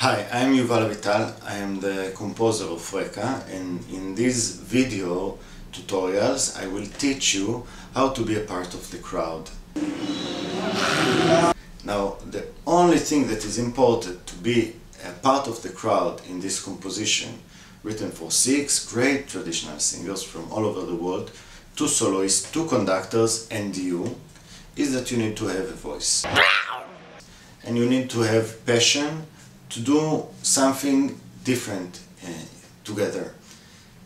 Hi, I'm Yuval Avital. I am the composer of Reka, and in these video tutorials I will teach you how to be a part of the crowd. Now, the only thing that is important to be a part of the crowd in this composition, written for 6 great traditional singers from all over the world, 2 soloists, 2 conductors and you, is that you need to have a voice. And you need to have passion to do something different together.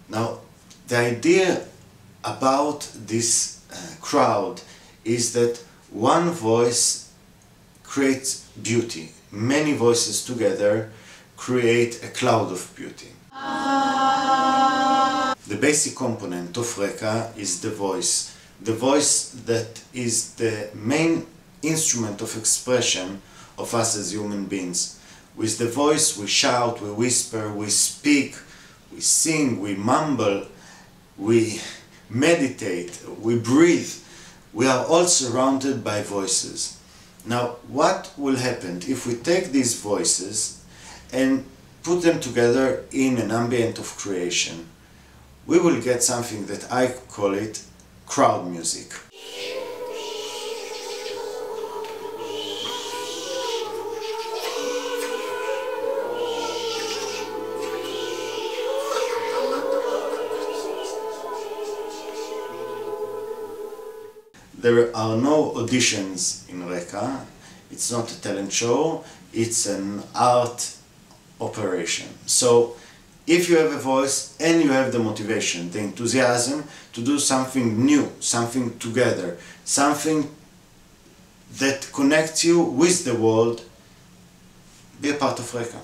Now, the idea about this crowd is that one voice creates beauty. Many voices together create a cloud of beauty. The basic component of Reka is the voice. The voice that is the main instrument of expression of us as human beings. With the voice we shout, we whisper, we speak, we sing, we mumble, we meditate, we breathe. We are all surrounded by voices. Now, what will happen if we take these voices and put them together in an ambient of creation? We will get something that I call it crowd music. There are no auditions in Reka. It's not a talent show, it's an art operation. So if you have a voice and you have the motivation, the enthusiasm to do something new, something together, something that connects you with the world, be a part of Reka.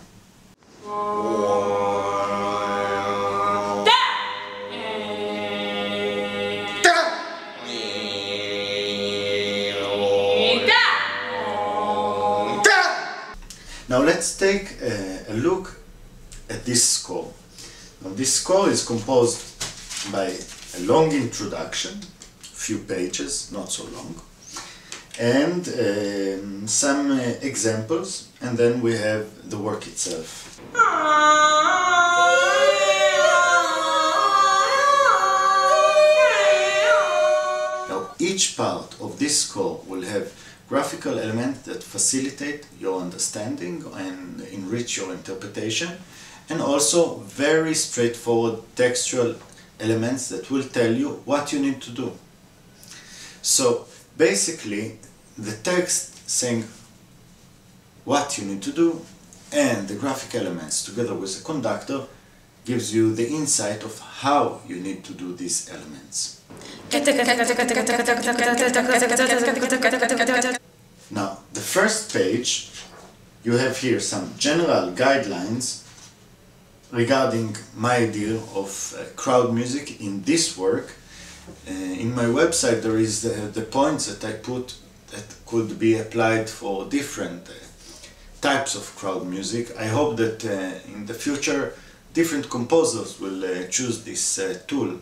Now let's take a look at this score. Now, this score is composed by a long introduction, a few pages, not so long, and some examples, and then we have the work itself. Now, each part of this score will have graphical elements that facilitate your understanding and enrich your interpretation, and also very straightforward textual elements that will tell you what you need to do. So basically the text saying what you need to do and the graphic elements together with the conductor gives you the insight of how you need to do these elements. Now, the first page, you have here some general guidelines regarding my idea of crowd music in this work. In my website there is the points that I put that could be applied for different types of crowd music. I hope that in the future different composers will choose this tool.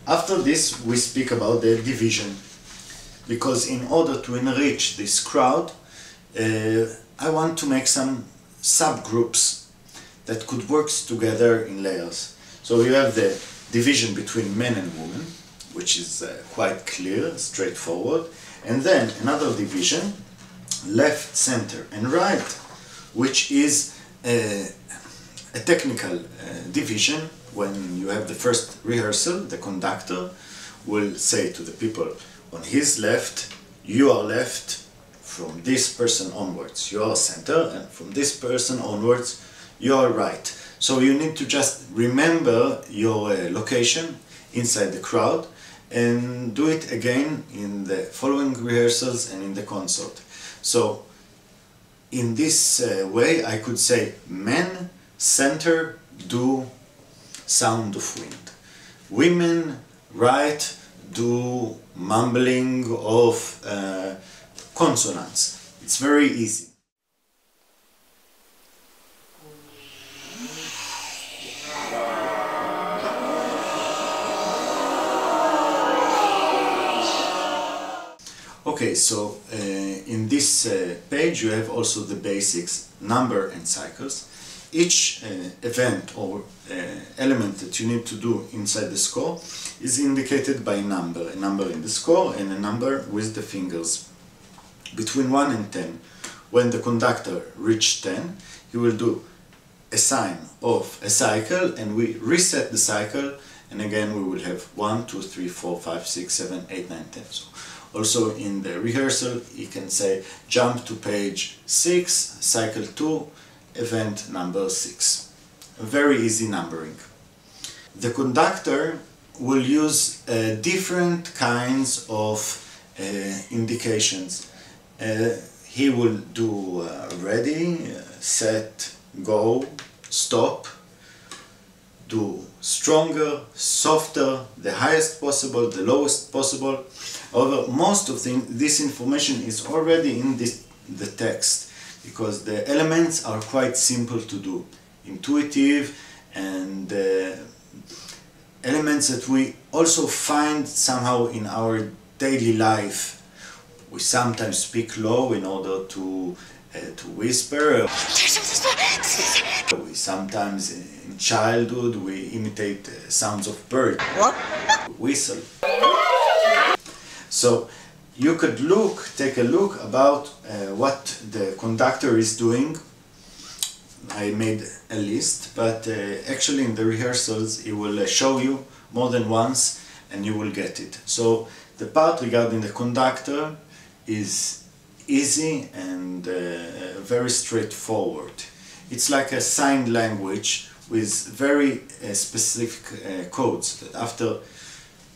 After this we speak about the division, because in order to enrich this crowd I want to make some subgroups that could work together in layers. So you have the division between men and women, which is quite clear, straightforward, and then another division, left, center and right, which is a technical division when you have the first rehearsal, the conductor, will say to the people, on his left, you are left from this person onwards, you are center, and from this person onwards, you are right. So you need to just remember your location inside the crowd and do it again in the following rehearsals and in the concert. So in this way I could say men, center, do sound of wind. Women, right, do mumbling of consonants. It's very easy. Okay, so in this page you have also the basics, number and cycles. Each event or element that you need to do inside the score is indicated by a number in the score and a number with the fingers between 1 and 10. When the conductor reaches 10, he will do a sign of a cycle and we reset the cycle, and again we will have 1, 2, 3, 4, 5, 6, 7, 8, 9, 10. So also in the rehearsal you can say jump to page 6, cycle 2, event number 6. Very easy numbering. The conductor will use different kinds of indications. He will do ready, set, go, stop, do stronger, softer, the highest possible, the lowest possible. However, most of this information is already in the text, because the elements are quite simple to do, intuitive, and elements that we also find somehow in our daily life. We sometimes speak low in order to whisper. We sometimes in childhood we imitate sounds of birds. What? Whistle. So you could take a look about what the conductor is doing. I made a list, but actually in the rehearsals it will show you more than once and you will get it. So the part regarding the conductor is easy and very straightforward. It's like a sign language with very specific codes that after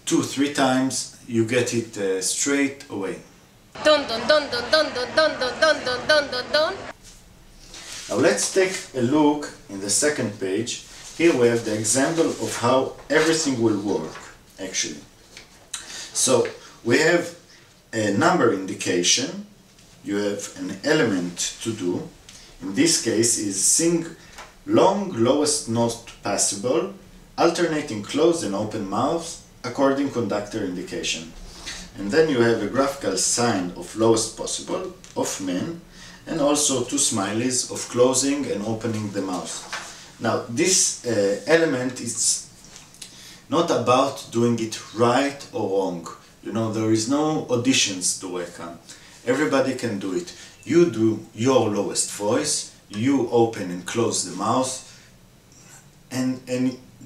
2-3 times you get it straight away. Dun dun dun dun dun dun dun dun dun dun dun dun dun. Now let's take a look in the second page. Here we have the example of how everything will work actually. So we have a number indication, you have an element to do. In this case is sing long lowest note passable, alternating closed and open mouth according conductor indication. And then you have a graphical sign of lowest possible of men, and also 2 smileys of closing and opening the mouth. Now this element is not about doing it right or wrong. You know, there is no auditions to Reka. Everybody can do it. You do your lowest voice, you open and close the mouth, and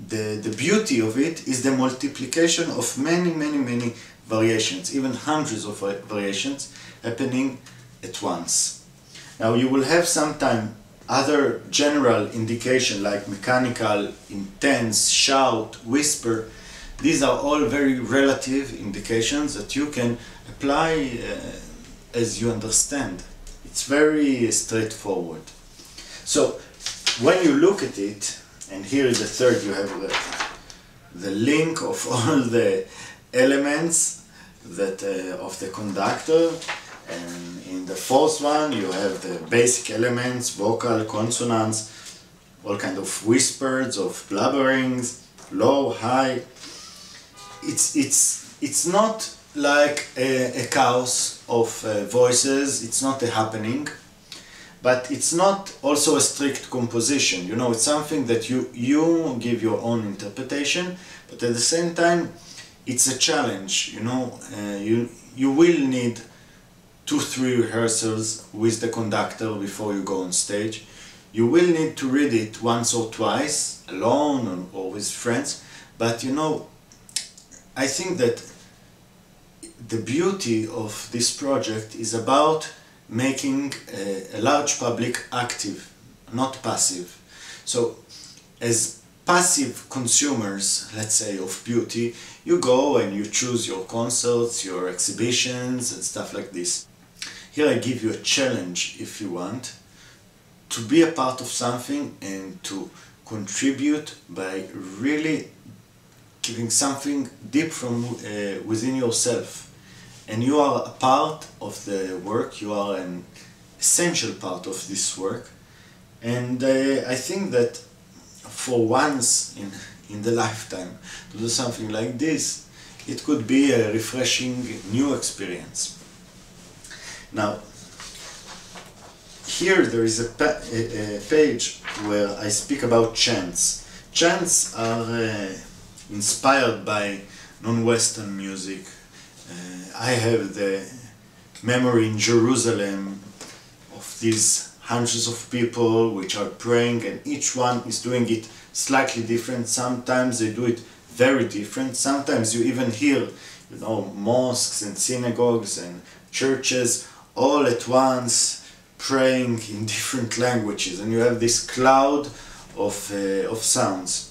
the beauty of it is the multiplication of many variations, even hundreds of variations happening at once. Now you will have sometime other general indication like mechanical, intense, shout, whisper. These are all very relative indications that you can apply as you understand. It's very straightforward. So when you look at it, and here is the third, you have the link of all the elements that of the conductor, and in the fourth one you have the basic elements, vocal, consonants, all kind of whispers, of blubberings, low, high. It's not like a chaos of voices, it's not a happening, but it's not also a strict composition. You know, it's something that you give your own interpretation, but at the same time it's a challenge. You know, you will need 2-3 rehearsals with the conductor before you go on stage. You will need to read it once or twice alone or with friends, but you know, I think that the beauty of this project is about making a large public active, not passive. So as passive consumers, let's say, of beauty, you go and you choose your concerts, your exhibitions and stuff like this. Here I give you a challenge, if you want, to be a part of something and to contribute by really giving something deep from within yourself. And you are a part of the work, you are an essential part of this work. And I think that for once in the lifetime to do something like this, it could be a refreshing new experience. Now, here there is a page where I speak about chants. Chants are inspired by non-Western music. I have the memory in Jerusalem of these hundreds of people which are praying, and each one is doing it slightly different. Sometimes they do it very different. Sometimes you even hear, you know, mosques and synagogues and churches all at once praying in different languages, and you have this cloud of sounds.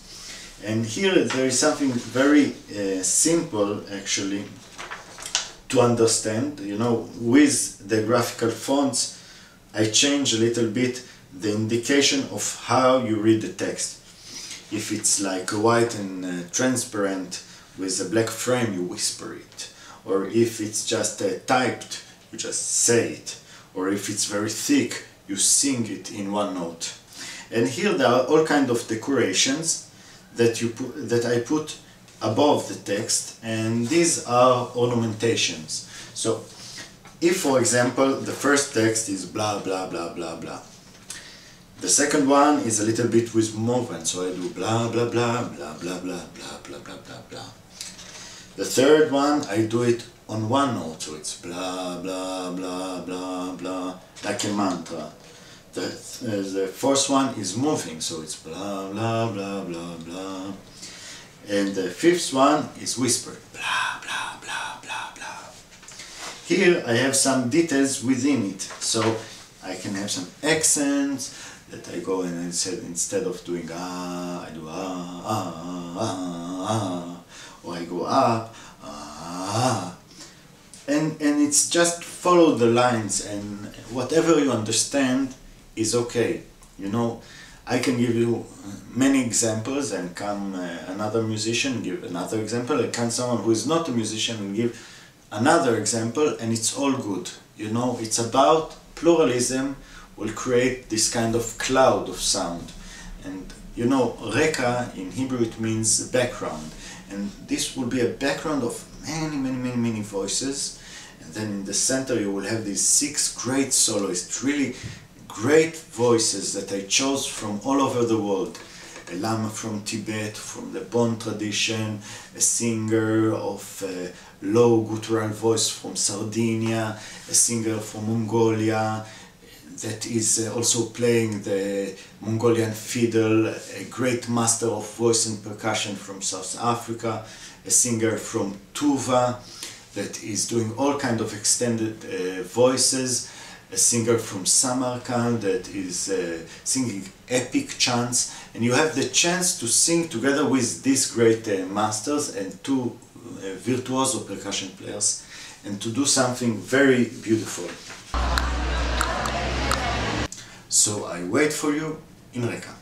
And here there is something very simple actually to understand. You know, with the graphical fonts I change a little bit the indication of how you read the text. If it's like a white and transparent with a black frame, you whisper it. Or if it's just typed, you just say it. Or if it's very thick, you sing it in one note. And here there are all kinds of decorations that I put above the text, and these are ornamentations. So if, for example, the first text is blah blah blah blah blah, the second one is a little bit with movement, so I do blah blah blah blah blah blah blah blah blah blah blah. The third one I do it on one note, so it's blah blah blah blah blah, like a mantra. The fourth one is moving, so it's blah blah blah blah blah. And the fifth one is whispered, blah blah blah blah blah. Here I have some details within it, so I can have some accents that I go and I said, instead of doing ah, I do ah ah ah ah, or I go up ah. And it's just follow the lines, and whatever you understand is okay. You know, I can give you many examples, and come another musician give another example, and come someone who is not a musician and give another example, and it's all good. You know, it's about pluralism will create this kind of cloud of sound. And you know, Reka in Hebrew it means background, and this will be a background of many voices, and then in the center you will have these 6 great soloists, really great voices that I chose from all over the world. A Lama from Tibet, from the Böhn tradition, a singer of low guttural voice from Sardinia, a singer from Mongolia that is also playing the Mongolian fiddle, a great master of voice and percussion from South Africa, a singer from Tuva that is doing all kinds of extended voices, a singer from Samarkand that is singing epic chants, and you have the chance to sing together with these great masters and 2 virtuoso percussion players, and to do something very beautiful. So I wait for you in Reka.